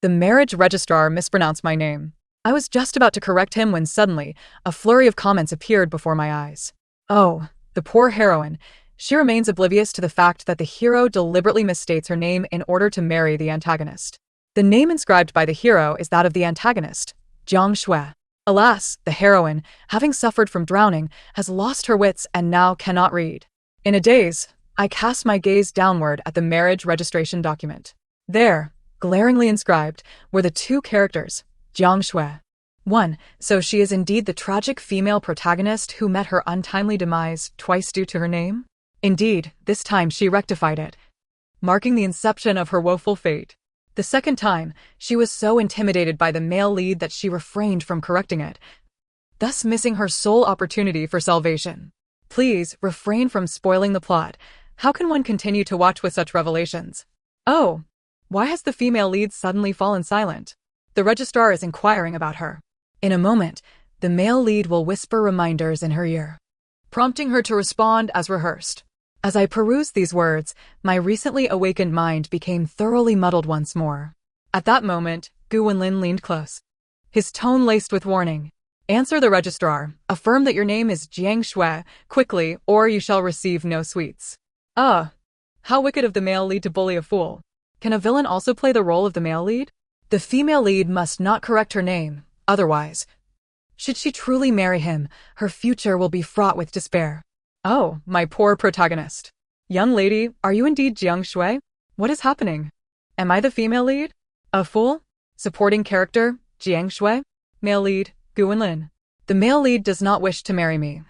The marriage registrar mispronounced my name. I was just about to correct him when suddenly, a flurry of comments appeared before my eyes. Oh, the poor heroine. She remains oblivious to the fact that the hero deliberately misstates her name in order to marry the antagonist. The name inscribed by the hero is that of the antagonist, Jiang Shui. Alas, the heroine, having suffered from drowning, has lost her wits and now cannot read. In a daze, I cast my gaze downward at the marriage registration document. There, glaringly inscribed, were the two characters, Jiang Shui. 1. So she is indeed the tragic female protagonist who met her untimely demise twice due to her name? Indeed, this time she rectified it, marking the inception of her woeful fate. The second time, she was so intimidated by the male lead that she refrained from correcting it, thus missing her sole opportunity for salvation. Please, refrain from spoiling the plot. How can one continue to watch with such revelations? Oh, why has the female lead suddenly fallen silent? The registrar is inquiring about her. In a moment, the male lead will whisper reminders in her ear, prompting her to respond as rehearsed. As I perused these words, my recently awakened mind became thoroughly muddled once more. At that moment, Gu Wenlin leaned close, his tone laced with warning. Answer the registrar. Affirm that your name is Jiang Shui, quickly, or you shall receive no sweets. How wicked of the male lead to bully a fool. Can a villain also play the role of the male lead? The female lead must not correct her name, otherwise, should she truly marry him, her future will be fraught with despair. Oh, my poor protagonist. Young lady, are you indeed Jiang Shui? What is happening? Am I the female lead? A fool? Supporting character, Jiang Shui? Male lead, Gu Wenlin. The male lead does not wish to marry me.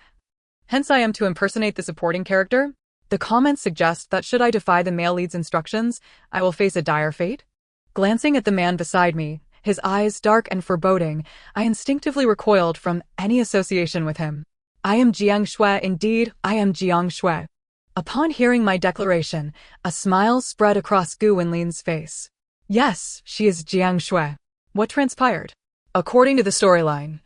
Hence I am to impersonate the supporting character? The comments suggest that should I defy the male lead's instructions, I will face a dire fate? Glancing at the man beside me, his eyes dark and foreboding, I instinctively recoiled from any association with him. I am Jiang Shui, indeed, I am Jiang Shui. Upon hearing my declaration, a smile spread across Gu Wenlin's face. Yes, she is Jiang Shui. What transpired? According to the storyline,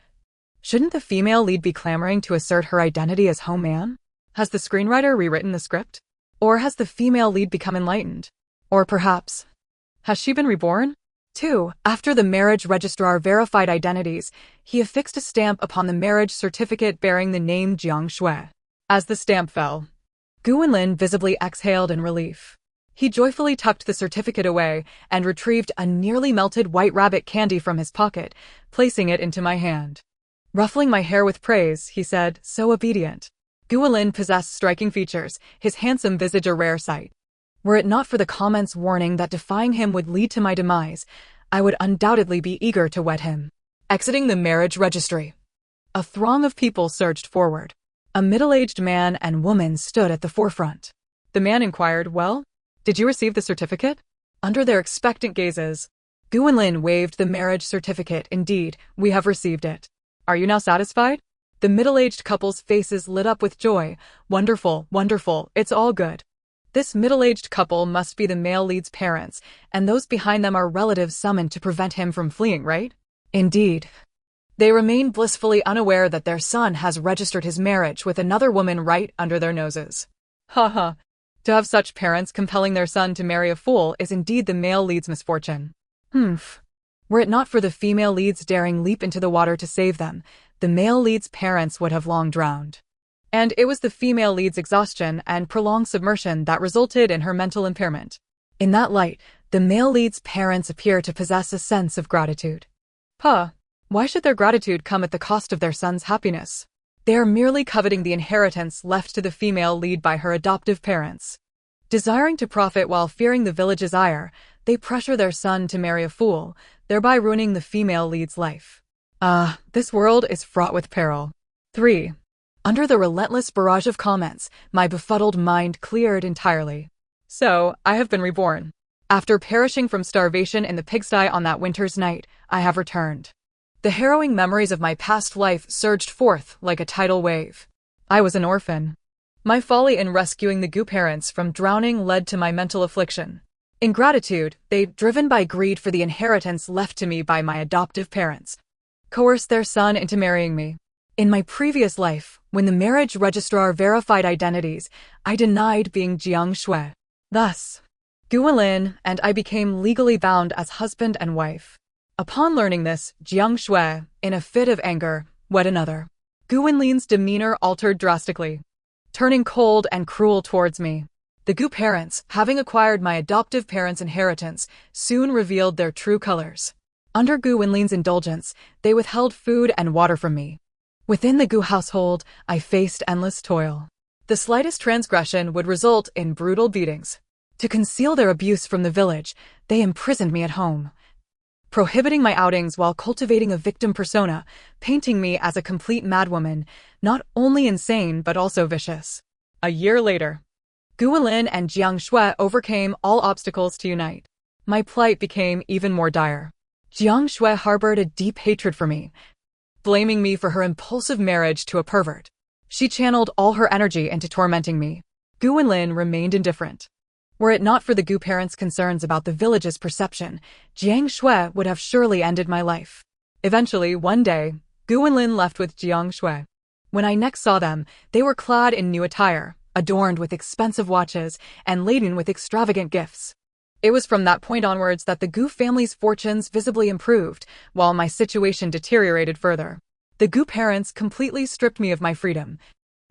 shouldn't the female lead be clamoring to assert her identity as home man? Has the screenwriter rewritten the script? Or has the female lead become enlightened? Or perhaps, has she been reborn? 2. After the marriage registrar verified identities, he affixed a stamp upon the marriage certificate bearing the name Jiang Shui. As the stamp fell, Gu Wenlin visibly exhaled in relief. He joyfully tucked the certificate away and retrieved a nearly melted white rabbit candy from his pocket, placing it into my hand. Ruffling my hair with praise, he said, so obedient. Gu Wenlin possessed striking features, his handsome visage a rare sight. Were it not for the comments warning that defying him would lead to my demise, I would undoubtedly be eager to wed him. Exiting the marriage registry, a throng of people surged forward. A middle-aged man and woman stood at the forefront. The man inquired, well, did you receive the certificate? Under their expectant gazes, Gu Wenlin waved the marriage certificate. Indeed, we have received it. Are you now satisfied? The middle-aged couple's faces lit up with joy. Wonderful, wonderful, it's all good. This middle-aged couple must be the male lead's parents, and those behind them are relatives summoned to prevent him from fleeing, right? Indeed. They remain blissfully unaware that their son has registered his marriage with another woman right under their noses. Haha. To have such parents compelling their son to marry a fool is indeed the male lead's misfortune. Were it not for the female lead's daring leap into the water to save them, the male lead's parents would have long drowned. And it was the female lead's exhaustion and prolonged submersion that resulted in her mental impairment. In that light, the male lead's parents appear to possess a sense of gratitude. Why should their gratitude come at the cost of their son's happiness? They are merely coveting the inheritance left to the female lead by her adoptive parents. Desiring to profit while fearing the village's ire, they pressure their son to marry a fool, thereby ruining the female lead's life. This world is fraught with peril. 3. Under the relentless barrage of comments, my befuddled mind cleared entirely. So, I have been reborn. After perishing from starvation in the pigsty on that winter's night, I have returned. The harrowing memories of my past life surged forth like a tidal wave. I was an orphan. My folly in rescuing the Gu parents from drowning led to my mental affliction. In gratitude, they, driven by greed for the inheritance left to me by my adoptive parents, coerced their son into marrying me. In my previous life, when the marriage registrar verified identities, I denied being Jiang Shui. Thus, Guilin and I became legally bound as husband and wife. Upon learning this, Jiang Shui, in a fit of anger, wed another. Guinlin's demeanor altered drastically, turning cold and cruel towards me. The Gu parents, having acquired my adoptive parents' inheritance, soon revealed their true colors. Under Gu Winlin's indulgence, they withheld food and water from me. Within the Gu household, I faced endless toil. The slightest transgression would result in brutal beatings. To conceal their abuse from the village, they imprisoned me at home, prohibiting my outings while cultivating a victim persona, painting me as a complete madwoman, not only insane but also vicious. A year later, Guilin and Jiang Shui overcame all obstacles to unite. My plight became even more dire. Jiang Shui harbored a deep hatred for me, blaming me for her impulsive marriage to a pervert. She channeled all her energy into tormenting me. Guilin remained indifferent. Were it not for the Gu parents' concerns about the village's perception, Jiang Shui would have surely ended my life. Eventually, one day, Guilin left with Jiang Shui. When I next saw them, they were clad in new attire, adorned with expensive watches, and laden with extravagant gifts. It was from that point onwards that the Gu family's fortunes visibly improved, while my situation deteriorated further. The Gu parents completely stripped me of my freedom,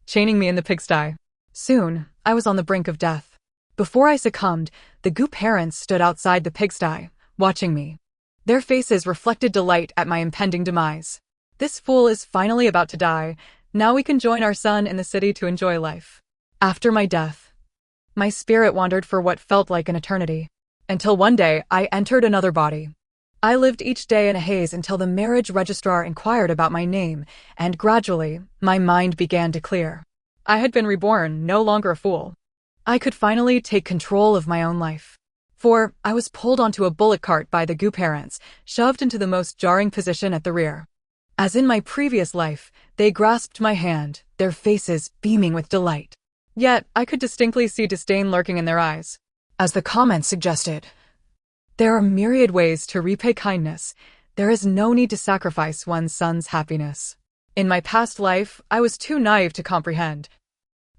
chaining me in the pigsty. Soon, I was on the brink of death. Before I succumbed, the Gu parents stood outside the pigsty, watching me. Their faces reflected delight at my impending demise. This fool is finally about to die. Now we can join our son in the city to enjoy life. After my death, my spirit wandered for what felt like an eternity, until one day I entered another body. I lived each day in a haze until the marriage registrar inquired about my name, and gradually, my mind began to clear. I had been reborn, no longer a fool. I could finally take control of my own life. For I was pulled onto a bullock cart by the Gu parents, shoved into the most jarring position at the rear. As in my previous life, they grasped my hand, their faces beaming with delight. Yet, I could distinctly see disdain lurking in their eyes. As the comments suggested, there are myriad ways to repay kindness. There is no need to sacrifice one's son's happiness. In my past life, I was too naive to comprehend.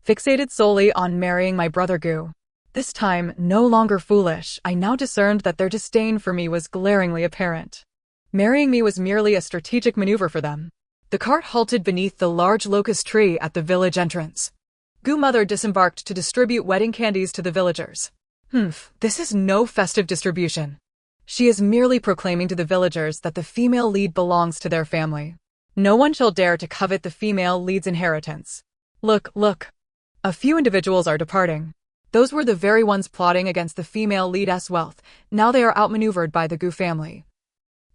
Fixated solely on marrying my brother Gu. This time, no longer foolish, I now discerned that their disdain for me was glaringly apparent. Marrying me was merely a strategic maneuver for them. The cart halted beneath the large locust tree at the village entrance. Gu mother disembarked to distribute wedding candies to the villagers. This is no festive distribution. She is merely proclaiming to the villagers that the female lead belongs to their family. No one shall dare to covet the female lead's inheritance. Look. A few individuals are departing. Those were the very ones plotting against the female lead's wealth. Now they are outmaneuvered by the Gu family.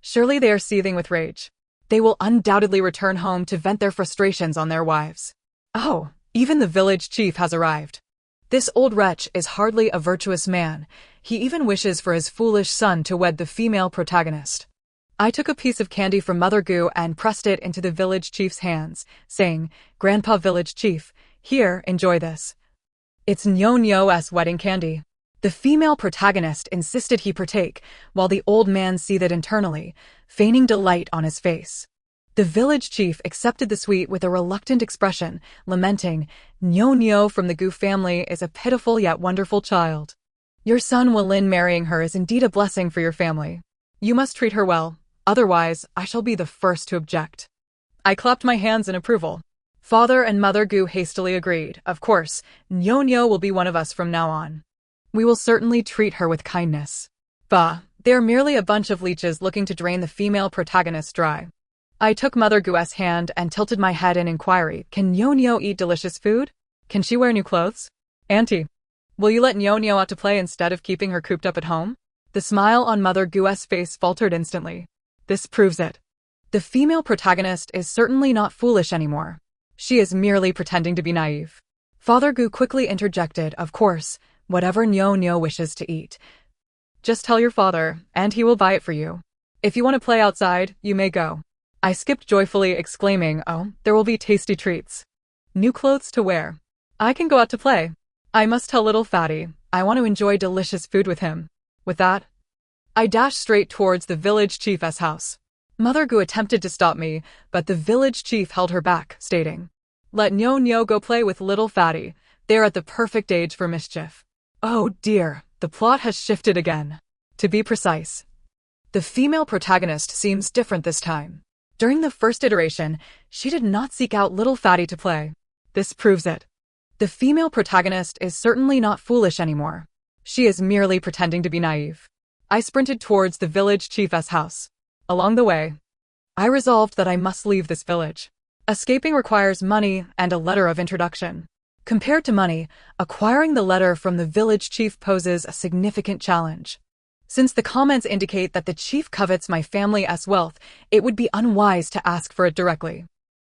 Surely they are seething with rage. They will undoubtedly return home to vent their frustrations on their wives. Oh, even the village chief has arrived. This old wretch is hardly a virtuous man. He even wishes for his foolish son to wed the female protagonist. I took a piece of candy from Mother Gu and pressed it into the village chief's hands, saying, "Grandpa village chief, here, enjoy this. It's Nyo-Nyo's wedding candy." The female protagonist insisted he partake, while the old man seethed internally, feigning delight on his face. The village chief accepted the sweet with a reluctant expression, lamenting, "Nyo-Nyo from the Gu family is a pitiful yet wonderful child. Your son Guilin marrying her is indeed a blessing for your family. You must treat her well, otherwise I shall be the first to object." I clapped my hands in approval. Father and Mother Gu hastily agreed. Of course, Nyo-Nyo will be one of us from now on. We will certainly treat her with kindness. Bah, they are merely a bunch of leeches looking to drain the female protagonist dry. I took Mother Gu's hand and tilted my head in inquiry. Can Nyo-Nyo eat delicious food? Can she wear new clothes? Auntie, will you let Nyo-Nyo out to play instead of keeping her cooped up at home? The smile on Mother Gu's face faltered instantly. This proves it. The female protagonist is certainly not foolish anymore. She is merely pretending to be naive. Father Gu quickly interjected, "Of course, whatever Nyo-Nyo wishes to eat. Just tell your father, and he will buy it for you. If you want to play outside, you may go." I skipped joyfully, exclaiming, "Oh, there will be tasty treats. New clothes to wear. I can go out to play. I must tell little Fatty, I want to enjoy delicious food with him." With that, I dashed straight towards the village chief's house. Mother Gu attempted to stop me, but the village chief held her back, stating, "Let Nyo-Nyo go play with little Fatty. They are at the perfect age for mischief." Oh dear, the plot has shifted again. To be precise, the female protagonist seems different this time. During the first iteration, she did not seek out little Fatty to play. This proves it. The female protagonist is certainly not foolish anymore. She is merely pretending to be naive. I sprinted towards the village chief's house. Along the way, I resolved that I must leave this village. Escaping requires money and a letter of introduction. Compared to money, acquiring the letter from the village chief poses a significant challenge. Since the comments indicate that the chief covets my family's wealth, it would be unwise to ask for it directly.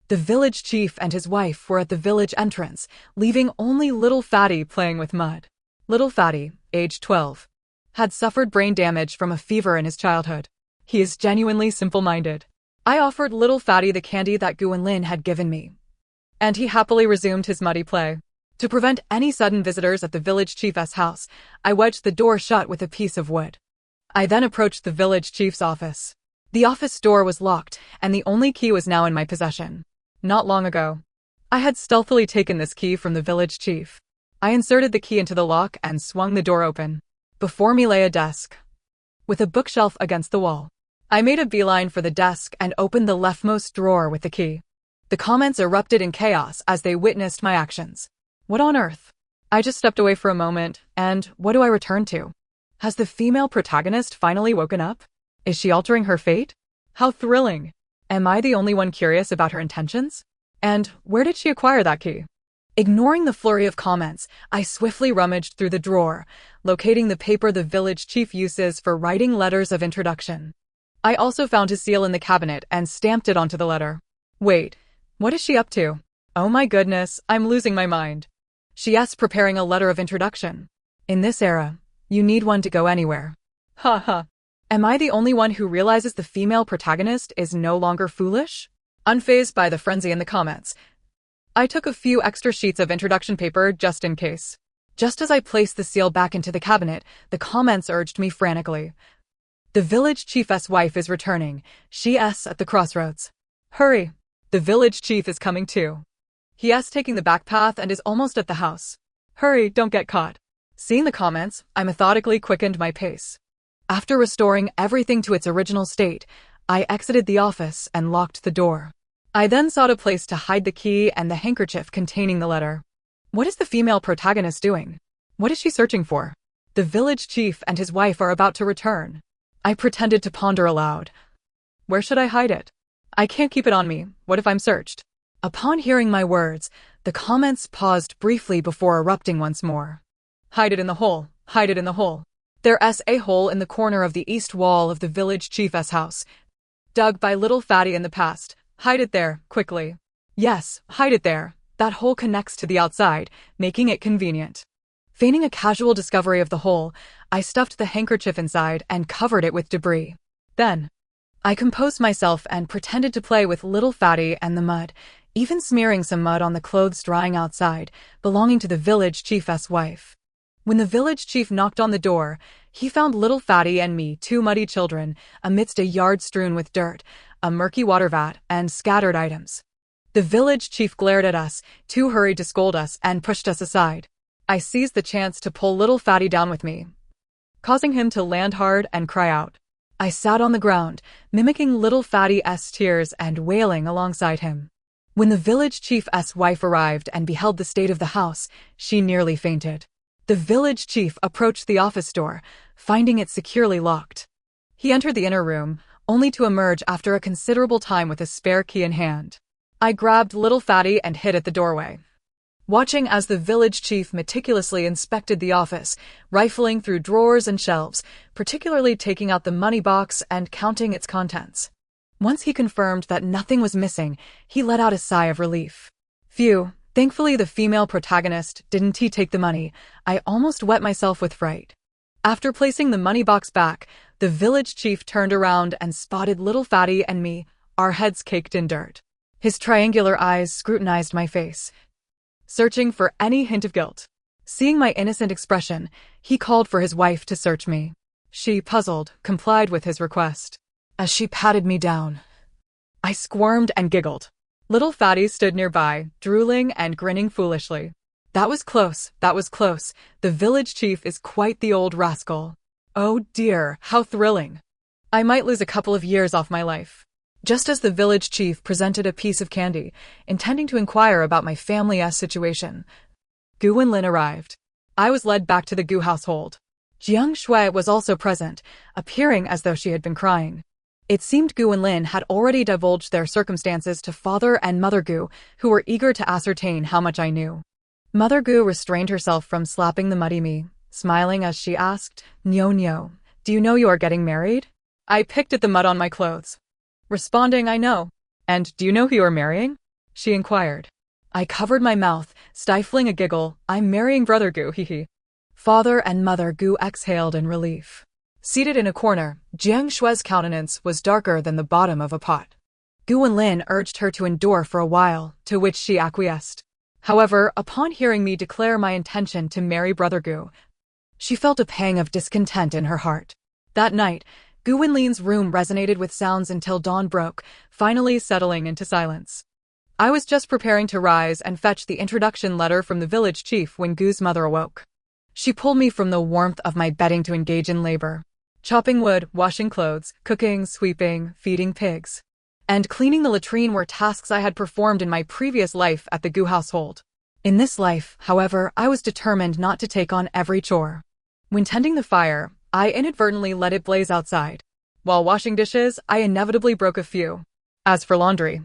The village chief and his wife were at the village entrance, leaving only little Fatty playing with mud. Little Fatty, age 12, had suffered brain damage from a fever in his childhood. He is genuinely simple-minded. I offered little Fatty the candy that Guan had given me, and he happily resumed his muddy play. To prevent any sudden visitors at the village chief's house, I wedged the door shut with a piece of wood. I then approached the village chief's office. The office door was locked, and the only key was now in my possession. Not long ago, I had stealthily taken this key from the village chief. I inserted the key into the lock and swung the door open. Before me lay a desk, with a bookshelf against the wall. I made a beeline for the desk and opened the leftmost drawer with the key. The comments erupted in chaos as they witnessed my actions. What on earth? I just stepped away for a moment, and what do I return to? Has the female protagonist finally woken up? Is she altering her fate? How thrilling! Am I the only one curious about her intentions? And where did she acquire that key? Ignoring the flurry of comments, I swiftly rummaged through the drawer, locating the paper the village chief uses for writing letters of introduction. I also found his seal in the cabinet and stamped it onto the letter. Wait, what is she up to? Oh my goodness, I'm losing my mind. She's preparing a letter of introduction. In this era, you need one to go anywhere. Ha ha. Am I the only one who realizes the female protagonist is no longer foolish? Unfazed by the frenzy in the comments, I took a few extra sheets of introduction paper just in case. Just as I placed the seal back into the cabinet, the comments urged me frantically. The village chief's wife is returning. She's at the crossroads. Hurry! The village chief is coming too. He's taking the back path and is almost at the house. Hurry, don't get caught. Seeing the comments, I methodically quickened my pace. After restoring everything to its original state, I exited the office and locked the door. I then sought a place to hide the key and the handkerchief containing the letter. What is the female protagonist doing? What is she searching for? The village chief and his wife are about to return. I pretended to ponder aloud. Where should I hide it? I can't keep it on me. What if I'm searched? Upon hearing my words, the comments paused briefly before erupting once more. Hide it in the hole. Hide it in the hole. There's a hole in the corner of the east wall of the village chief's house, dug by little Fatty in the past. Hide it there, quickly. Yes, hide it there. That hole connects to the outside, making it convenient. Feigning a casual discovery of the hole, I stuffed the handkerchief inside and covered it with debris. Then, I composed myself and pretended to play with little Fatty and the mud, even smearing some mud on the clothes drying outside, belonging to the village chief's wife. When the village chief knocked on the door, he found little Fatty and me, two muddy children, amidst a yard strewn with dirt, a murky water vat, and scattered items. The village chief glared at us, too hurried to scold us, and pushed us aside. I seized the chance to pull little Fatty down with me, causing him to land hard and cry out. I sat on the ground, mimicking little Fatty's tears and wailing alongside him. When the village chief's wife arrived and beheld the state of the house, she nearly fainted. The village chief approached the office door, finding it securely locked. He entered the inner room, only to emerge after a considerable time with a spare key in hand. I grabbed little Fatty and hid at the doorway, watching as the village chief meticulously inspected the office, rifling through drawers and shelves, particularly taking out the money box and counting its contents. Once he confirmed that nothing was missing, he let out a sigh of relief. Phew, thankfully the female protagonist didn't take the money. I almost wet myself with fright. After placing the money box back, the village chief turned around and spotted little Fatty and me, our heads caked in dirt. His triangular eyes scrutinized my face, searching for any hint of guilt. Seeing my innocent expression, he called for his wife to search me. She, puzzled, complied with his request. As she patted me down, I squirmed and giggled. Little Fatty stood nearby, drooling and grinning foolishly. That was close, that was close. The village chief is quite the old rascal. Oh dear, how thrilling. I might lose a couple of years off my life. Just as the village chief presented a piece of candy, intending to inquire about my family's situation, Gu and Lin arrived. I was led back to the Gu household. Jiang Shui was also present, appearing as though she had been crying. It seemed Gu and Lin had already divulged their circumstances to Father and Mother Gu, who were eager to ascertain how much I knew. Mother Gu restrained herself from slapping the muddy me, smiling as she asked, "Nyo, do you know you are getting married?" I picked at the mud on my clothes, responding, "I know." "And do you know who you are marrying?" she inquired. I covered my mouth, stifling a giggle. "I'm marrying Brother Gu, hee. Father and Mother Gu exhaled in relief. Seated in a corner, Jiang Shui's countenance was darker than the bottom of a pot. Gu and Lin urged her to endure for a while, to which she acquiesced. However, upon hearing me declare my intention to marry Brother Gu, she felt a pang of discontent in her heart. That night, Gu and Lin's room resonated with sounds until dawn broke, finally settling into silence. I was just preparing to rise and fetch the introduction letter from the village chief when Gu's mother awoke. She pulled me from the warmth of my bedding to engage in labor. Chopping wood, washing clothes, cooking, sweeping, feeding pigs, and cleaning the latrine were tasks I had performed in my previous life at the Gu household. In this life, however, I was determined not to take on every chore. When tending the fire, I inadvertently let it blaze outside. While washing dishes, I inevitably broke a few. As for laundry,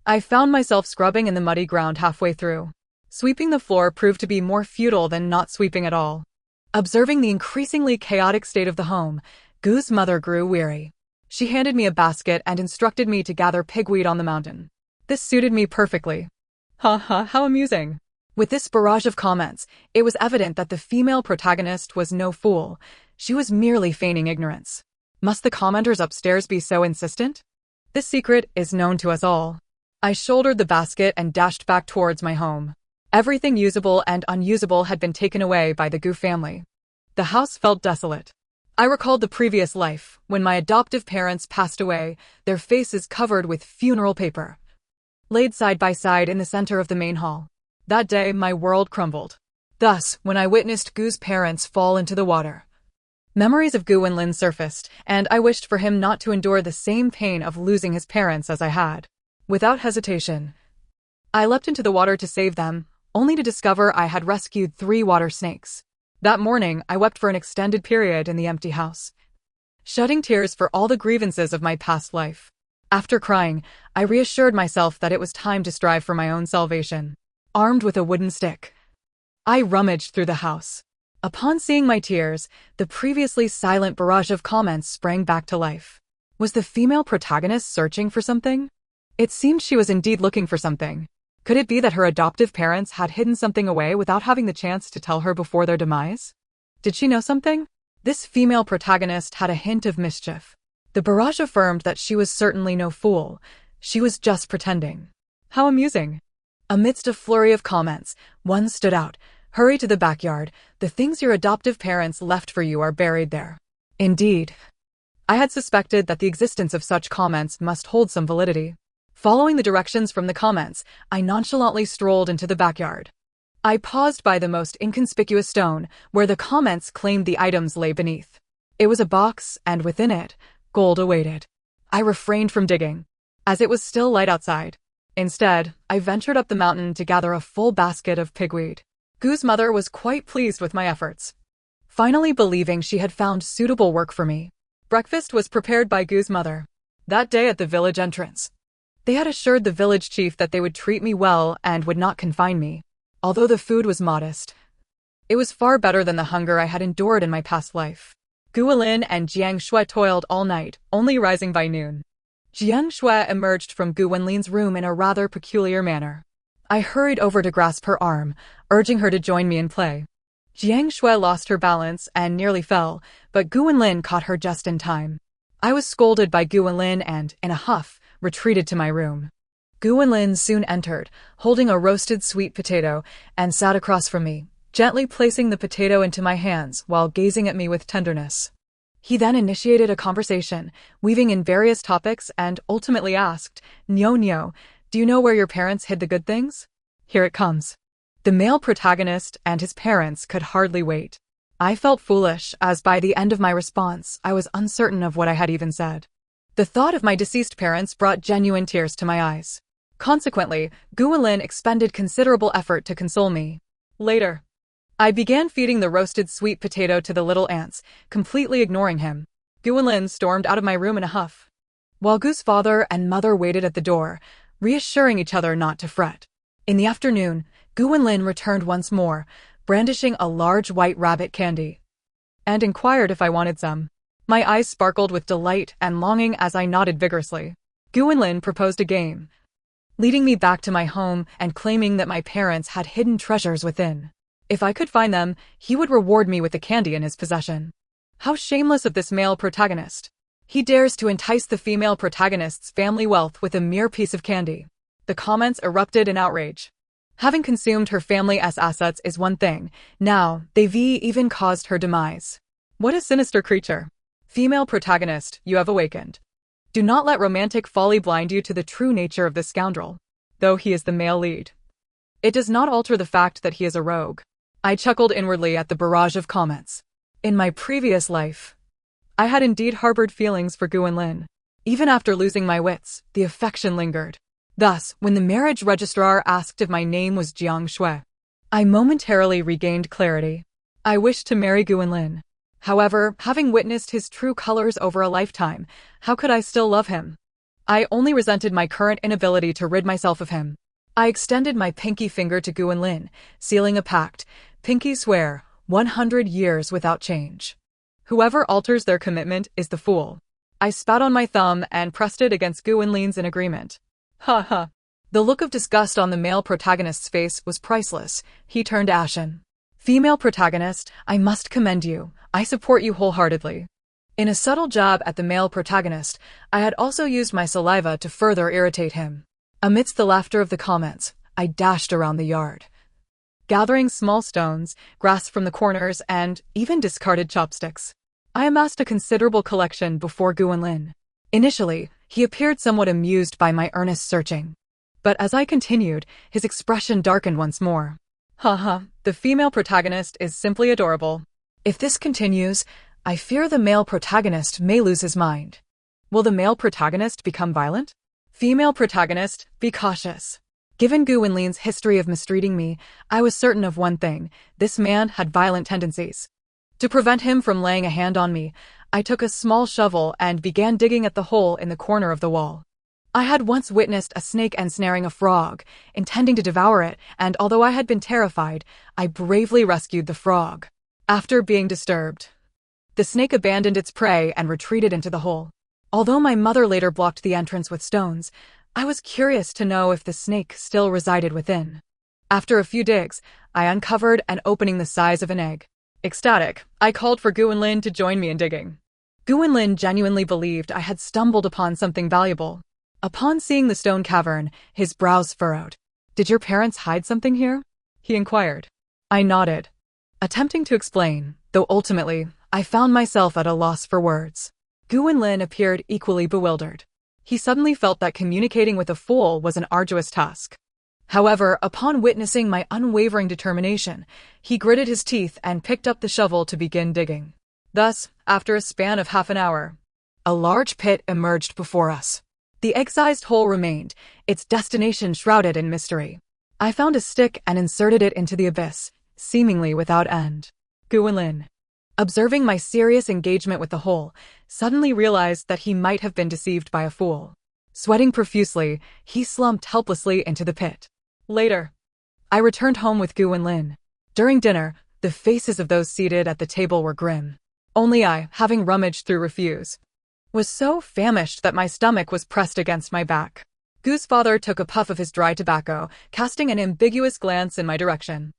I found myself scrubbing in the muddy ground halfway through. Sweeping the floor proved to be more futile than not sweeping at all. Observing the increasingly chaotic state of the home, Gu's mother grew weary. She handed me a basket and instructed me to gather pigweed on the mountain. This suited me perfectly. Ha ha, how amusing. With this barrage of comments, it was evident that the female protagonist was no fool. She was merely feigning ignorance. Must the commenters upstairs be so insistent? This secret is known to us all. I shouldered the basket and dashed back towards my home. Everything usable and unusable had been taken away by the Gu family. The house felt desolate. I recalled the previous life, when my adoptive parents passed away, their faces covered with funeral paper, laid side by side in the center of the main hall. That day, my world crumbled. Thus, when I witnessed Gu's parents fall into the water, memories of Gu and Lin surfaced, and I wished for him not to endure the same pain of losing his parents as I had. Without hesitation, I leapt into the water to save them, only to discover I had rescued 3 water snakes. That morning, I wept for an extended period in the empty house, shedding tears for all the grievances of my past life. After crying, I reassured myself that it was time to strive for my own salvation. Armed with a wooden stick, I rummaged through the house. Upon seeing my tears, the previously silent barrage of comments sprang back to life. Was the female protagonist searching for something? It seemed she was indeed looking for something. Could it be that her adoptive parents had hidden something away without having the chance to tell her before their demise? Did she know something? This female protagonist had a hint of mischief. The barrage affirmed that she was certainly no fool. She was just pretending. How amusing. Amidst a flurry of comments, one stood out. "Hurry to the backyard. The things your adoptive parents left for you are buried there." Indeed, I had suspected that the existence of such comments must hold some validity. Following the directions from the comments, I nonchalantly strolled into the backyard. I paused by the most inconspicuous stone, where the comments claimed the items lay beneath. It was a box, and within it, gold awaited. I refrained from digging, as it was still light outside. Instead, I ventured up the mountain to gather a full basket of pigweed. Gu's mother was quite pleased with my efforts, finally believing she had found suitable work for me. Breakfast was prepared by Gu's mother. That day at the village entrance, they had assured the village chief that they would treat me well and would not confine me. Although the food was modest, it was far better than the hunger I had endured in my past life. Gu Lin and Jiang Shui toiled all night, only rising by noon. Jiang Shui emerged from Gu Wenlin's room in a rather peculiar manner. I hurried over to grasp her arm, urging her to join me in play. Jiang Shui lost her balance and nearly fell, but Gu Wenlin caught her just in time. I was scolded by Gu Wenlin and, in a huff, retreated to my room. Gu Wenlin soon entered, holding a roasted sweet potato, and sat across from me, gently placing the potato into my hands while gazing at me with tenderness. He then initiated a conversation, weaving in various topics, and ultimately asked, "Nyo, do you know where your parents hid the good things? Here it comes." The male protagonist and his parents could hardly wait. I felt foolish, as by the end of my response, I was uncertain of what I had even said. The thought of my deceased parents brought genuine tears to my eyes. Consequently, Guilin expended considerable effort to console me. Later, I began feeding the roasted sweet potato to the little ants, completely ignoring him. Guilin stormed out of my room in a huff, while Gu's father and mother waited at the door, reassuring each other not to fret. In the afternoon, Guilin returned once more, brandishing a large white rabbit candy, and inquired if I wanted some. My eyes sparkled with delight and longing as I nodded vigorously. Guilin proposed a game, leading me back to my home and claiming that my parents had hidden treasures within. If I could find them, he would reward me with the candy in his possession. How shameless of this male protagonist. He dares to entice the female protagonist's family wealth with a mere piece of candy. The comments erupted in outrage. Having consumed her family as assets is one thing, now, they've even caused her demise. What a sinister creature. Female protagonist, you have awakened. Do not let romantic folly blind you to the true nature of this scoundrel. Though he is the male lead, it does not alter the fact that he is a rogue. I chuckled inwardly at the barrage of comments. In my previous life, I had indeed harbored feelings for Guilin. Even after losing my wits, the affection lingered. Thus, when the marriage registrar asked if my name was Jiang Shui, I momentarily regained clarity. I wished to marry Guilin. However, having witnessed his true colors over a lifetime, how could I still love him? I only resented my current inability to rid myself of him. I extended my pinky finger to Guilin, sealing a pact. Pinky swear, 100 years without change. Whoever alters their commitment is the fool. I spat on my thumb and pressed it against Guilin's in agreement. Ha ha. The look of disgust on the male protagonist's face was priceless. He turned ashen. Female protagonist, I must commend you. I support you wholeheartedly. In a subtle jab at the male protagonist, I had also used my saliva to further irritate him. Amidst the laughter of the comments, I dashed around the yard, gathering small stones, grass from the corners, and even discarded chopsticks. I amassed a considerable collection before Guilin. Initially, he appeared somewhat amused by my earnest searching. But as I continued, his expression darkened once more. Haha, the female protagonist is simply adorable. If this continues, I fear the male protagonist may lose his mind. Will the male protagonist become violent? Female protagonist, be cautious. Given Guilin's history of mistreating me, I was certain of one thing: this man had violent tendencies. To prevent him from laying a hand on me, I took a small shovel and began digging at the hole in the corner of the wall. I had once witnessed a snake ensnaring a frog, intending to devour it, and although I had been terrified, I bravely rescued the frog. After being disturbed, the snake abandoned its prey and retreated into the hole. Although my mother later blocked the entrance with stones, I was curious to know if the snake still resided within. After a few digs, I uncovered an opening the size of an egg. Ecstatic, I called for Guilin to join me in digging. Guilin genuinely believed I had stumbled upon something valuable. Upon seeing the stone cavern, his brows furrowed. Did your parents hide something here? He inquired. I nodded, attempting to explain, though ultimately, I found myself at a loss for words. Guilin appeared equally bewildered. He suddenly felt that communicating with a fool was an arduous task. However, upon witnessing my unwavering determination, he gritted his teeth and picked up the shovel to begin digging. Thus, after a span of half an hour, a large pit emerged before us. The egg-sized hole remained, its destination shrouded in mystery. I found a stick and inserted it into the abyss, seemingly without end. Guilin, observing my serious engagement with the hole, suddenly realized that he might have been deceived by a fool. Sweating profusely, he slumped helplessly into the pit. Later, I returned home with Guilin. During dinner, the faces of those seated at the table were grim. Only I, having rummaged through refuse, was so famished that my stomach was pressed against my back. Gu's father took a puff of his dry tobacco, casting an ambiguous glance in my direction.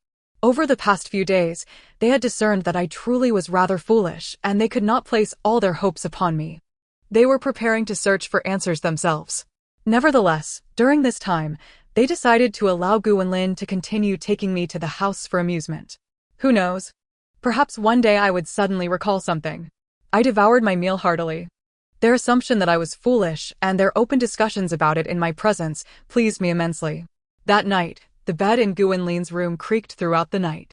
Over the past few days, they had discerned that I truly was rather foolish, and they could not place all their hopes upon me. They were preparing to search for answers themselves. Nevertheless, during this time, they decided to allow Guilin to continue taking me to the house for amusement. Who knows? Perhaps one day I would suddenly recall something. I devoured my meal heartily. Their assumption that I was foolish and their open discussions about it in my presence pleased me immensely. That night, The bed in Gu Wenlin's room creaked throughout the night.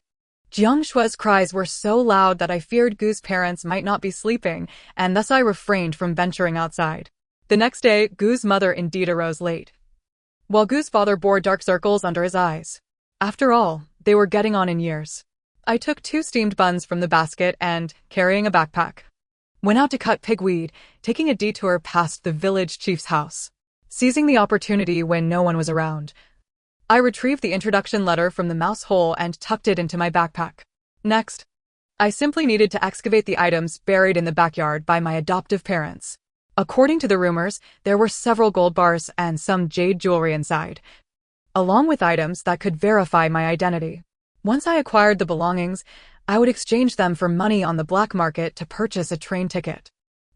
Jiang Shue's cries were so loud that I feared Gu's parents might not be sleeping, and thus I refrained from venturing outside. The next day, Gu's mother indeed arose late, while Gu's father bore dark circles under his eyes. After all, they were getting on in years. I took 2 steamed buns from the basket and, carrying a backpack, went out to cut pigweed, taking a detour past the village chief's house. Seizing the opportunity when no one was around, I retrieved the introduction letter from the mouse hole and tucked it into my backpack. Next, I simply needed to excavate the items buried in the backyard by my adoptive parents. According to the rumors, there were several gold bars and some jade jewelry inside, along with items that could verify my identity. Once I acquired the belongings, I would exchange them for money on the black market to purchase a train ticket.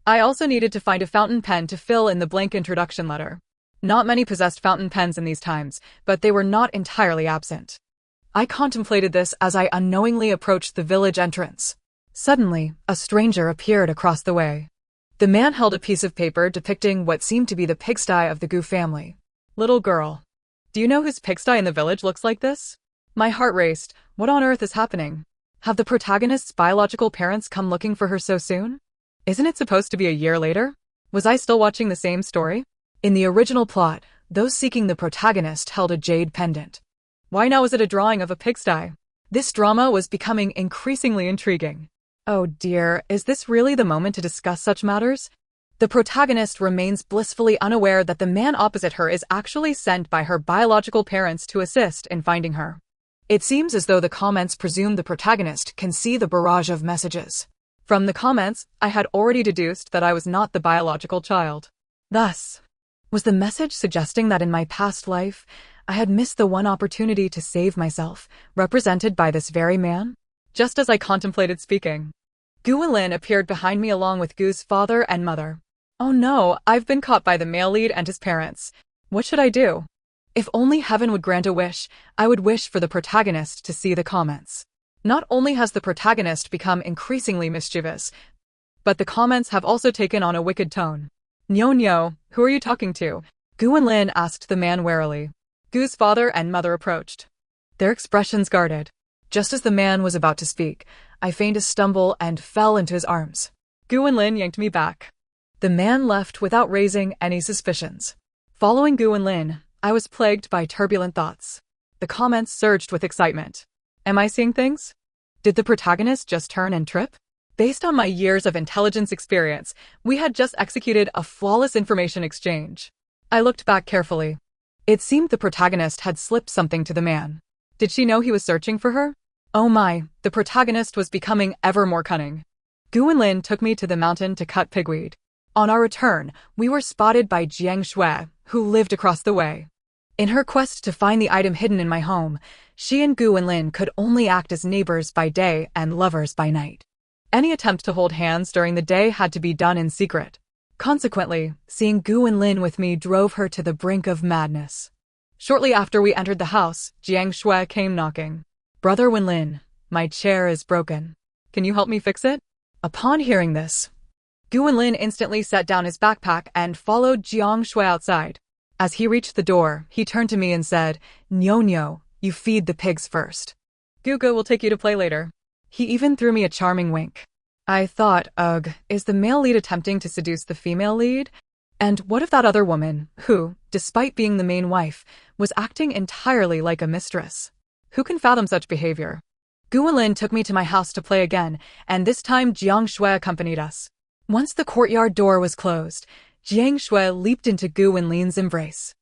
I also needed to find a fountain pen to fill in the blank introduction letter. Not many possessed fountain pens in these times, but they were not entirely absent. I contemplated this as I unknowingly approached the village entrance. Suddenly, a stranger appeared across the way. The man held a piece of paper depicting what seemed to be the pigsty of the Gu family. Little girl, do you know whose pigsty in the village looks like this? My heart raced. What on earth is happening? Have the protagonist's biological parents come looking for her so soon? Isn't it supposed to be a year later? Was I still watching the same story? In the original plot, those seeking the protagonist held a jade pendant. Why now is it a drawing of a pigsty? This drama was becoming increasingly intriguing. Oh dear, is this really the moment to discuss such matters? The protagonist remains blissfully unaware that the man opposite her is actually sent by her biological parents to assist in finding her. It seems as though the comments presume the protagonist can see the barrage of messages. From the comments, I had already deduced that I was not the biological child. Thus, was the message suggesting that in my past life, I had missed the one opportunity to save myself, represented by this very man? Just as I contemplated speaking, Gu Wenlin appeared behind me along with Gu's father and mother. Oh no, I've been caught by the male lead and his parents. What should I do? If only heaven would grant a wish, I would wish for the protagonist to see the comments. Not only has the protagonist become increasingly mischievous, but the comments have also taken on a wicked tone. Nyo, who are you talking to? Gu Wenlin asked the man warily. Gu's father and mother approached, their expressions guarded. Just as the man was about to speak, I feigned a stumble and fell into his arms. Gu Wenlin yanked me back. The man left without raising any suspicions. Following Gu Wenlin, I was plagued by turbulent thoughts. The comments surged with excitement. Am I seeing things? Did the protagonist just turn and trip? Based on my years of intelligence experience, we had just executed a flawless information exchange. I looked back carefully. It seemed the protagonist had slipped something to the man. Did she know he was searching for her? Oh my, the protagonist was becoming ever more cunning. Gu Wenlin took me to the mountain to cut pigweed. On our return, we were spotted by Jiang Shui, who lived across the way. In her quest to find the item hidden in my home, she and Gu Wenlin could only act as neighbors by day and lovers by night. Any attempt to hold hands during the day had to be done in secret. Consequently, seeing Gu Wenlin with me drove her to the brink of madness. Shortly after we entered the house, Jiang Shui came knocking. Brother Wenlin, my chair is broken. Can you help me fix it? Upon hearing this, Gu Wenlin instantly set down his backpack and followed Jiang Shui outside. As he reached the door, he turned to me and said, Nyo, you feed the pigs first. Gugu will take you to play later. He even threw me a charming wink. I thought, ugh, is the male lead attempting to seduce the female lead? And what of that other woman, who, despite being the main wife, was acting entirely like a mistress? Who can fathom such behavior? Gu Wenlin took me to my house to play again, and this time Jiang Shui accompanied us. Once the courtyard door was closed, Jiang Shui leaped into Gu Wenlin's embrace.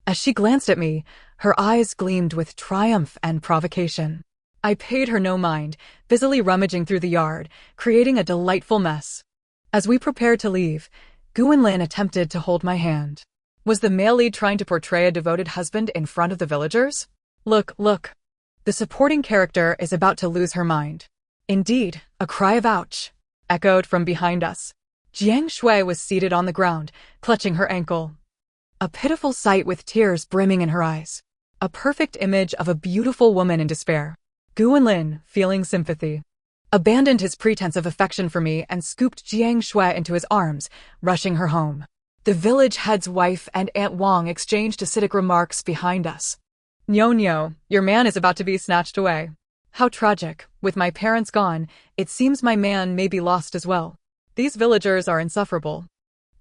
As she glanced at me, her eyes gleamed with triumph and provocation. I paid her no mind, busily rummaging through the yard, creating a delightful mess. As we prepared to leave, Gu Wenlin attempted to hold my hand. Was the male lead trying to portray a devoted husband in front of the villagers? Look. The supporting character is about to lose her mind. Indeed, a cry of ouch echoed from behind us. Jiang Shui was seated on the ground, clutching her ankle. A pitiful sight with tears brimming in her eyes. A perfect image of a beautiful woman in despair. Gu Wenlin, feeling sympathy, abandoned his pretense of affection for me and scooped Jiang Shui into his arms, rushing her home. The village head's wife and Aunt Wang exchanged acidic remarks behind us. "Nyo, your man is about to be snatched away." How tragic. With my parents gone, it seems my man may be lost as well. These villagers are insufferable,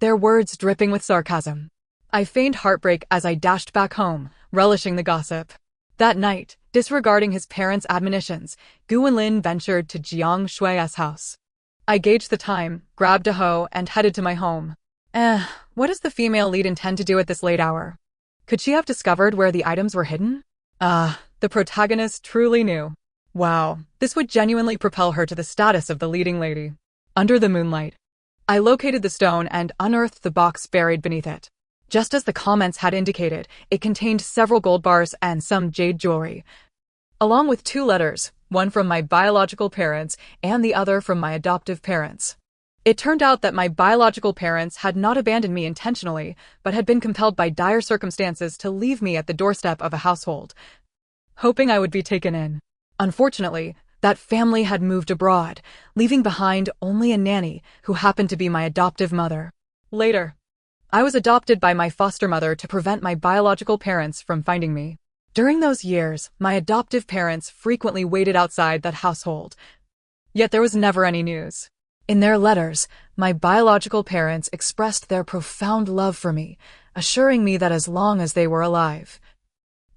their words dripping with sarcasm. I feigned heartbreak as I dashed back home, relishing the gossip. That night, disregarding his parents' admonitions, Gu Wenlin ventured to Jiang Shui's house. I gauged the time, grabbed a hoe, and headed to my home. What does the female lead intend to do at this late hour? Could she have discovered where the items were hidden? The protagonist truly knew. Wow, this would genuinely propel her to the status of the leading lady. Under the moonlight, I located the stone and unearthed the box buried beneath it. Just as the comments had indicated, it contained several gold bars and some jade jewelry, along with 2 letters, one from my biological parents and the other from my adoptive parents. It turned out that my biological parents had not abandoned me intentionally, but had been compelled by dire circumstances to leave me at the doorstep of a household, hoping I would be taken in. Unfortunately, that family had moved abroad, leaving behind only a nanny who happened to be my adoptive mother. Later, I was adopted by my foster mother to prevent my biological parents from finding me. During those years, my adoptive parents frequently waited outside that household, yet there was never any news. In their letters, my biological parents expressed their profound love for me, assuring me that as long as they were alive,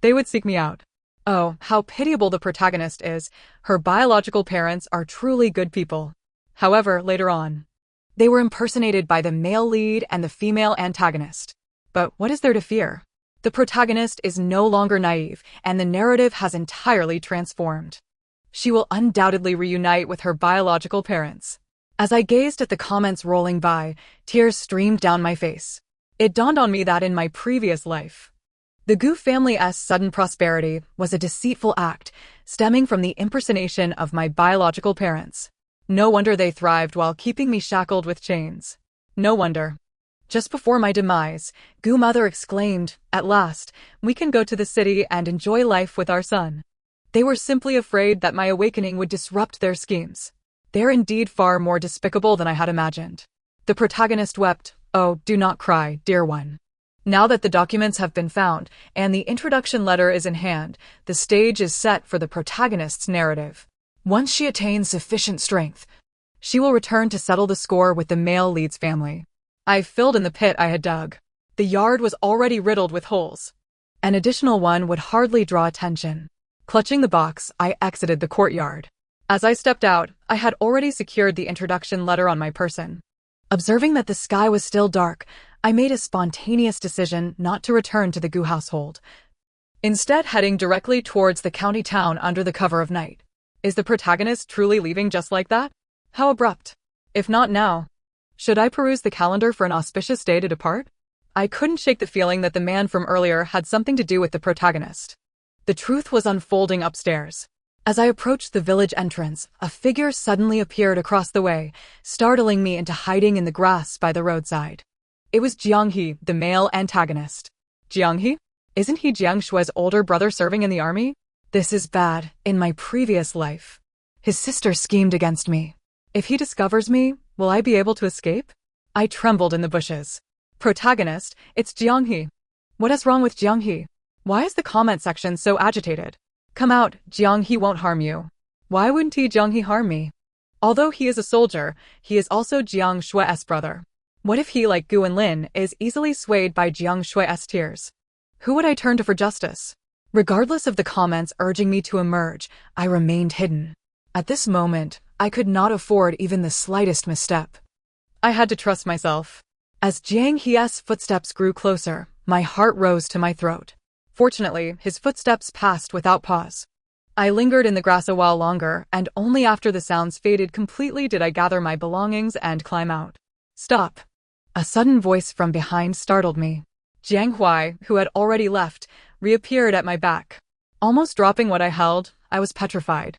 they would seek me out. Oh, how pitiable the protagonist is. Her biological parents are truly good people. However, later on, they were impersonated by the male lead and the female antagonist. But what is there to fear? The protagonist is no longer naive, and the narrative has entirely transformed. She will undoubtedly reunite with her biological parents. As I gazed at the comments rolling by, tears streamed down my face. It dawned on me that in my previous life, the Gu family's sudden prosperity was a deceitful act, stemming from the impersonation of my biological parents. No wonder they thrived while keeping me shackled with chains. No wonder. Just before my demise, Gu mother exclaimed, "At last, we can go to the city and enjoy life with our son." They were simply afraid that my awakening would disrupt their schemes. They're indeed far more despicable than I had imagined. The protagonist wept. "Oh, do not cry, dear one. Now that the documents have been found and the introduction letter is in hand, the stage is set for the protagonist's narrative. Once she attains sufficient strength, she will return to settle the score with the male lead's family." I filled in the pit I had dug. The yard was already riddled with holes. An additional one would hardly draw attention. Clutching the box, I exited the courtyard. As I stepped out, I had already secured the introduction letter on my person. Observing that the sky was still dark, I made a spontaneous decision not to return to the Gu household, instead heading directly towards the county town under the cover of night. Is the protagonist truly leaving just like that? How abrupt. If not now, should I peruse the calendar for an auspicious day to depart? I couldn't shake the feeling that the man from earlier had something to do with the protagonist. The truth was unfolding upstairs. As I approached the village entrance, a figure suddenly appeared across the way, startling me into hiding in the grass by the roadside. It was Jiang He, the male antagonist. Jiang He? Isn't he Jiang Shui's older brother serving in the army? This is bad. In my previous life, his sister schemed against me. If he discovers me, will I be able to escape? I trembled in the bushes. Protagonist, it's Jiang He. What is wrong with Jiang He? Why is the comment section so agitated? Come out, Jiang He won't harm you. Why wouldn't Jiang He harm me? Although he is a soldier, he is also Jiang Shui's brother. What if he, like Gu Wenlin, is easily swayed by Jiang Shui's tears? Who would I turn to for justice? Regardless of the comments urging me to emerge, I remained hidden. At this moment, I could not afford even the slightest misstep. I had to trust myself. As Jiang He's footsteps grew closer, my heart rose to my throat. Fortunately, his footsteps passed without pause. I lingered in the grass a while longer, and only after the sounds faded completely did I gather my belongings and climb out. Stop. A sudden voice from behind startled me. Jiang Hui, who had already left, reappeared at my back. Almost dropping what I held, I was petrified.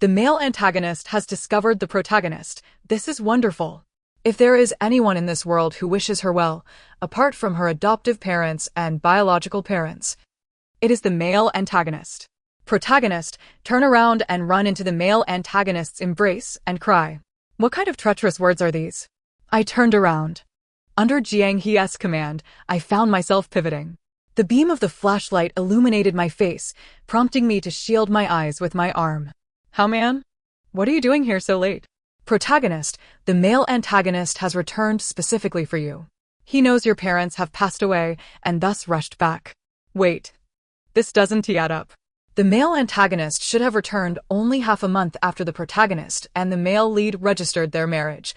The male antagonist has discovered the protagonist. This is wonderful. If there is anyone in this world who wishes her well, apart from her adoptive parents and biological parents, it is the male antagonist. Protagonist, turn around and run into the male antagonist's embrace and cry. What kind of treacherous words are these? I turned around. Under Jiang He's command, I found myself pivoting. The beam of the flashlight illuminated my face, prompting me to shield my eyes with my arm. How, man? What are you doing here so late? Protagonist, the male antagonist has returned specifically for you. He knows your parents have passed away and thus rushed back. Wait. This doesn't add up. The male antagonist should have returned only half a month after the protagonist and the male lead registered their marriage.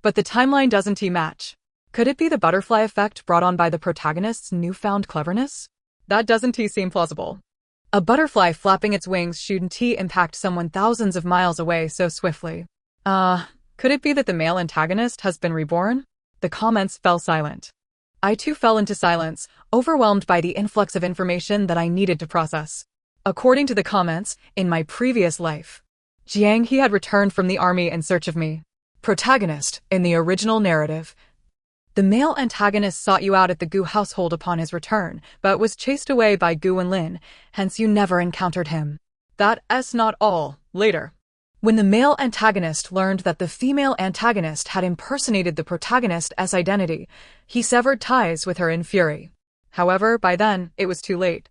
But the timeline doesn't match. Could it be the butterfly effect brought on by the protagonist's newfound cleverness? That doesn't seem plausible. A butterfly flapping its wings shouldn't impact someone thousands of miles away so swiftly. Could it be that the male antagonist has been reborn? The comments fell silent. I too fell into silence, overwhelmed by the influx of information that I needed to process. According to the comments, in my previous life, Jiang He had returned from the army in search of me. Protagonist, in the original narrative, the male antagonist sought you out at the Gu household upon his return, but was chased away by Gu and Lin, hence you never encountered him. That's not all. Later, when the male antagonist learned that the female antagonist had impersonated the protagonist's identity, he severed ties with her in fury. However, by then, it was too late.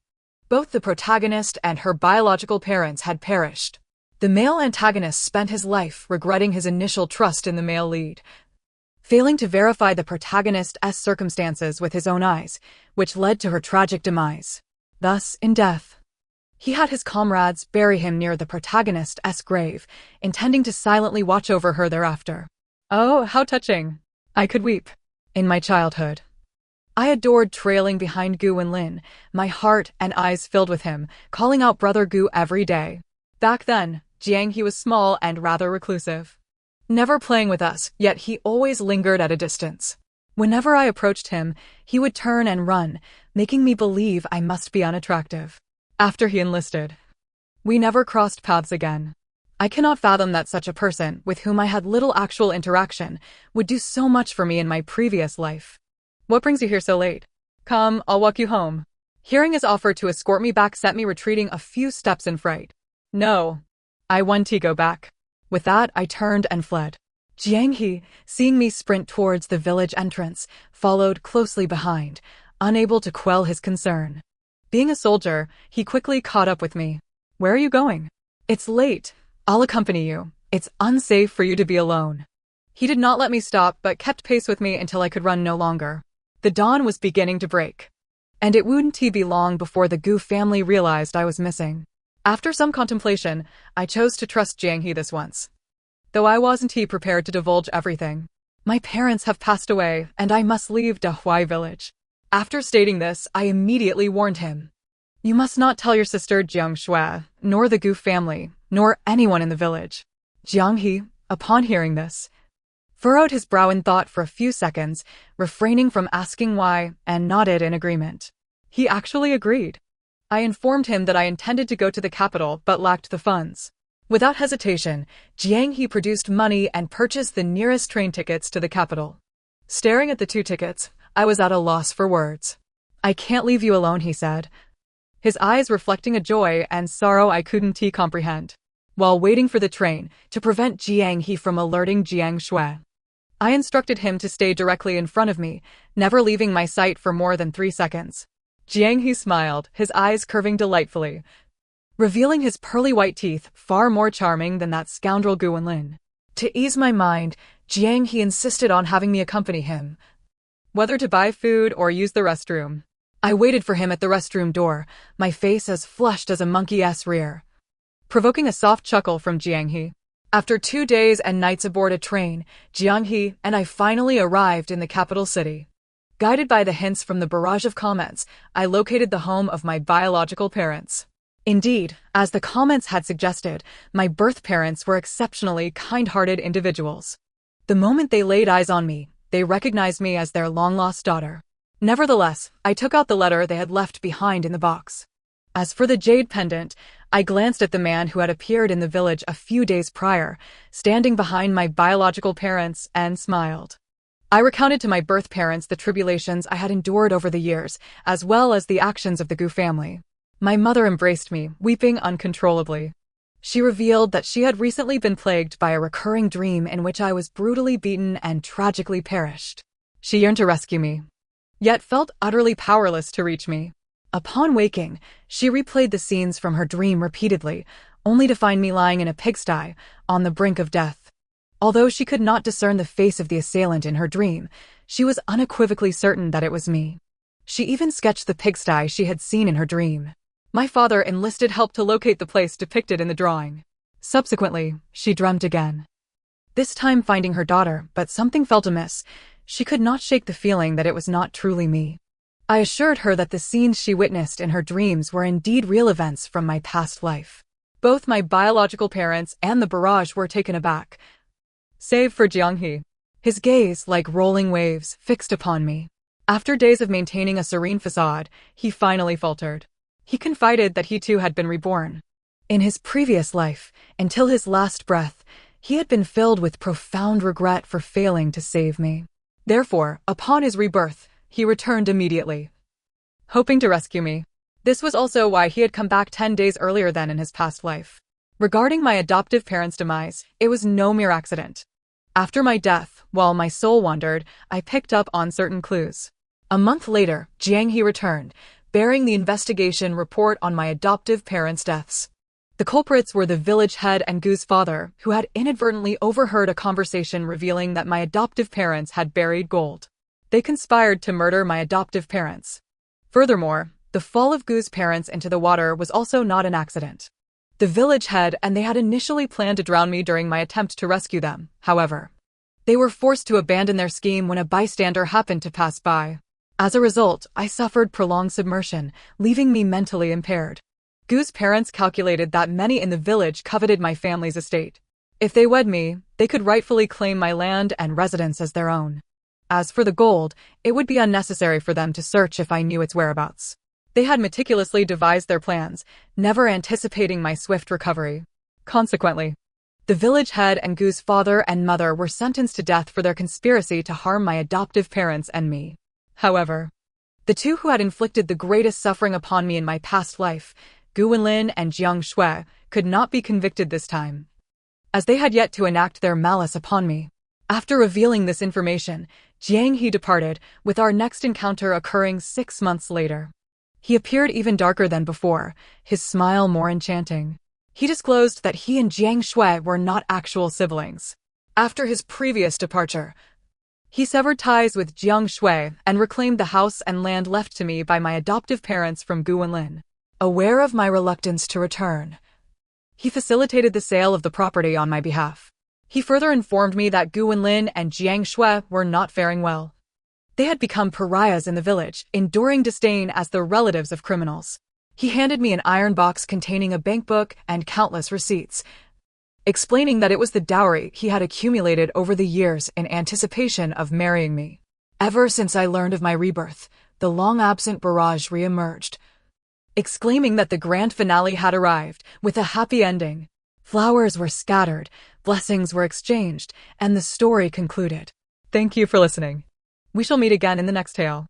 Both the protagonist and her biological parents had perished. The male antagonist spent his life regretting his initial trust in the male lead, failing to verify the protagonist's circumstances with his own eyes, which led to her tragic demise. Thus, in death, he had his comrades bury him near the protagonist's grave, intending to silently watch over her thereafter. Oh, how touching. I could weep. In my childhood, I adored trailing behind Gu and Lin, my heart and eyes filled with him, calling out Brother Gu every day. Back then, Jiang He was small and rather reclusive, never playing with us, yet he always lingered at a distance. Whenever I approached him, he would turn and run, making me believe I must be unattractive. After he enlisted, we never crossed paths again. I cannot fathom that such a person, with whom I had little actual interaction, would do so much for me in my previous life. What brings you here so late? Come, I'll walk you home. Hearing his offer to escort me back sent me retreating a few steps in fright. No. I want to go back. With that, I turned and fled. Jiang He, seeing me sprint towards the village entrance, followed closely behind, unable to quell his concern. Being a soldier, he quickly caught up with me. Where are you going? It's late. I'll accompany you. It's unsafe for you to be alone. He did not let me stop, but kept pace with me until I could run no longer. The dawn was beginning to break, and it wouldn't be long before the Gu family realized I was missing. After some contemplation, I chose to trust Jiang He this once, though I wasn't prepared to divulge everything. My parents have passed away, and I must leave Dahuai village. After stating this, I immediately warned him. You must not tell your sister Jiang Shui, nor the Gu family, nor anyone in the village. Jiang He, upon hearing this, furrowed his brow in thought for a few seconds, refraining from asking why, and nodded in agreement. He actually agreed. I informed him that I intended to go to the capital but lacked the funds. Without hesitation, Jiang He produced money and purchased the nearest train tickets to the capital. Staring at the 2 tickets, I was at a loss for words. I can't leave you alone, he said, his eyes reflecting a joy and sorrow I couldn't comprehend. While waiting for the train, to prevent Jiang He from alerting Jiang Shui, I instructed him to stay directly in front of me, never leaving my sight for more than 3 seconds. Jiang He smiled, his eyes curving delightfully, revealing his pearly white teeth, far more charming than that scoundrel Gu Wenlin. To ease my mind, Jiang He insisted on having me accompany him, whether to buy food or use the restroom. I waited for him at the restroom door, my face as flushed as a monkey's rear, provoking a soft chuckle from Jiang He. After 2 days and nights aboard a train, Jiang He and I finally arrived in the capital city. Guided by the hints from the barrage of comments, I located the home of my biological parents. Indeed, as the comments had suggested, my birth parents were exceptionally kind-hearted individuals. The moment they laid eyes on me, they recognized me as their long-lost daughter. Nevertheless, I took out the letter they had left behind in the box. As for the jade pendant, I glanced at the man who had appeared in the village a few days prior, standing behind my biological parents, and smiled. I recounted to my birth parents the tribulations I had endured over the years, as well as the actions of the Gu family. My mother embraced me, weeping uncontrollably. She revealed that she had recently been plagued by a recurring dream in which I was brutally beaten and tragically perished. She yearned to rescue me, yet felt utterly powerless to reach me. Upon waking, she replayed the scenes from her dream repeatedly, only to find me lying in a pigsty, on the brink of death. Although she could not discern the face of the assailant in her dream, she was unequivocally certain that it was me. She even sketched the pigsty she had seen in her dream. My father enlisted help to locate the place depicted in the drawing. Subsequently, she dreamt again. This time finding her daughter, but something felt amiss. She could not shake the feeling that it was not truly me. I assured her that the scenes she witnessed in her dreams were indeed real events from my past life. Both my biological parents and the barrage were taken aback, save for Jianghe. His gaze, like rolling waves, fixed upon me. After days of maintaining a serene facade, he finally faltered. He confided that he too had been reborn. In his previous life, until his last breath, he had been filled with profound regret for failing to save me. Therefore, upon his rebirth, he returned immediately, hoping to rescue me. This was also why he had come back 10 days earlier than in his past life. Regarding my adoptive parents' demise, it was no mere accident. After my death, while my soul wandered, I picked up on certain clues. A month later, Jiang He returned, bearing the investigation report on my adoptive parents' deaths. The culprits were the village head and Gu's father, who had inadvertently overheard a conversation revealing that my adoptive parents had buried gold. They conspired to murder my adoptive parents. Furthermore, the fall of Gu's parents into the water was also not an accident. The village head and they had initially planned to drown me during my attempt to rescue them, however. They were forced to abandon their scheme when a bystander happened to pass by. As a result, I suffered prolonged submersion, leaving me mentally impaired. Gu's parents calculated that many in the village coveted my family's estate. If they wed me, they could rightfully claim my land and residence as their own. As for the gold, it would be unnecessary for them to search if I knew its whereabouts. They had meticulously devised their plans, never anticipating my swift recovery. Consequently, the village head and Gu's father and mother were sentenced to death for their conspiracy to harm my adoptive parents and me. However, the two who had inflicted the greatest suffering upon me in my past life, Gu Wenlin and Jiang Shui, could not be convicted this time, as they had yet to enact their malice upon me. After revealing this information, Jiang He departed, with our next encounter occurring 6 months later. He appeared even darker than before, his smile more enchanting. He disclosed that he and Jiang Shui were not actual siblings. After his previous departure, he severed ties with Jiang Shui and reclaimed the house and land left to me by my adoptive parents from Gu Wenlin. Aware of my reluctance to return, he facilitated the sale of the property on my behalf. He further informed me that Gu Wenlin and Jiang Shui were not faring well. They had become pariahs in the village, enduring disdain as the relatives of criminals. He handed me an iron box containing a bank book and countless receipts, explaining that it was the dowry he had accumulated over the years in anticipation of marrying me. Ever since I learned of my rebirth, the long-absent barrage re-emerged, exclaiming that the grand finale had arrived, with a happy ending. Flowers were scattered, blessings were exchanged, and the story concluded. Thank you for listening. We shall meet again in the next tale.